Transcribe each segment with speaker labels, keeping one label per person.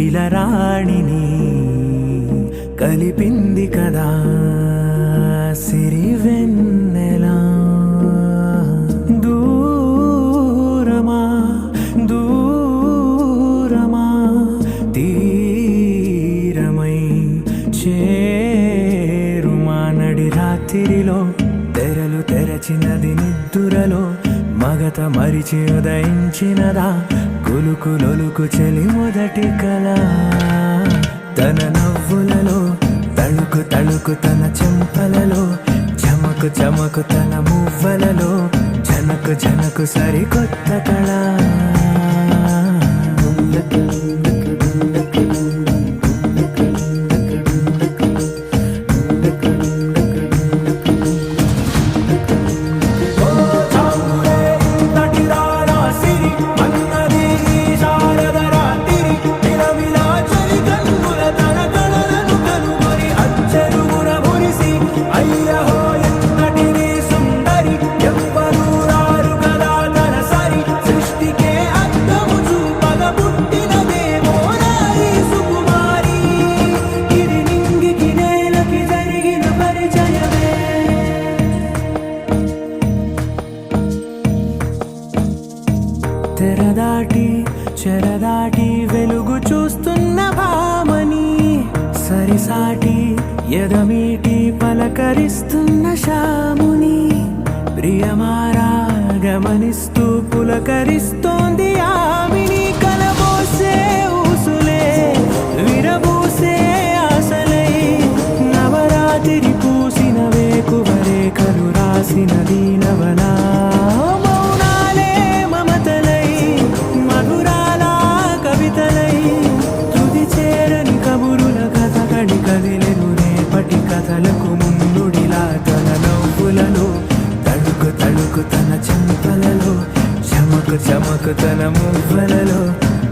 Speaker 1: ఇలరాణిని కలిపింది కదా సిరివెన్నెలా. దూరమా దూరమా తీరమై చేరుమా నడి రాత్రిలో తెరలు తెరచినది నిద్దురలో మగత మరిచి ఉదయించినదా కులుకులొలుకు చెలి మొదటి కళ. తన నవ్వులలో తళుకు తళుకు తన చెంపలలో చమకు చమకు తన మువ్వలలో జనకు జనకు సరికొత్త కళ. తెరదాటి చెరదాటి వెలుగు చూస్తున్న భామని సరిసాటి ఎదమీటి పలకరిస్తున్న శాముని ప్రియమారా గమనిస్తూ పులకరిస్తోంది ఆమిని. కలబోసే ఊసులే విరబూసే ఆశలై నవరాత్రి పూసిన వేకువరేఖలు రాసిన దీనవనా. కదిలెను రేపటి కథలకు ముందుడిలా తన నవ్వులలో తళుకు తళుకు తన చెంపలలో చమకు చమకు తన మువ్వలలో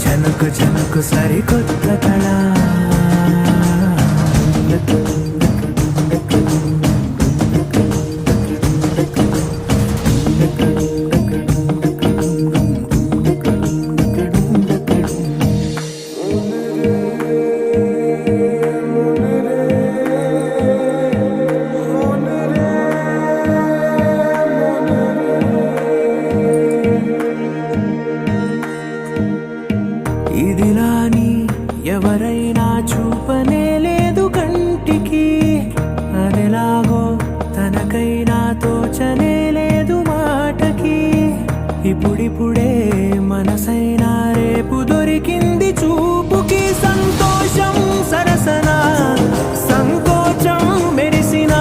Speaker 1: జనకు జనకు సరికొత్త కళ. ఇదిలాని ఎవరైనా చూపనే లేదు కంటికి అదెలాగో తనకైనా తోచనే లేదు మాటకి. ఇప్పుడిప్పుడే మనసైనా రేపు దొరికింది చూపుకి. సంతోషం సరసన సంకోచం మెరిసిన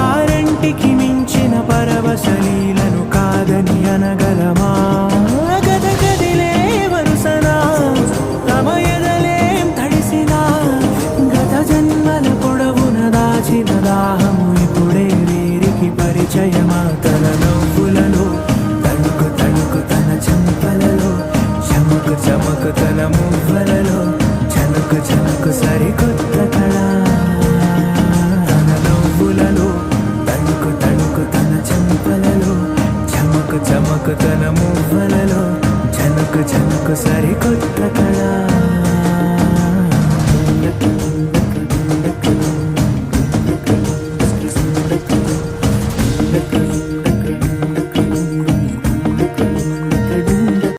Speaker 1: ఆరంటికి మించిన పరవశలీలను కాదని అనగలమా. దాహము ఇప్పుడే వీరికి పరిచయమా. తన నవ్వులలో తణుకు తణుకు తన చెంపలలో చమకు చమకు తన మువ్వలలో జనకు జనకు సరికొత్త కళ. తన నవ్వులలో తణుకు తణుకు తన చెంపలలో చమకు చమకు తన మువ్వలలో జనకు జనకు సరికొత్త కళ.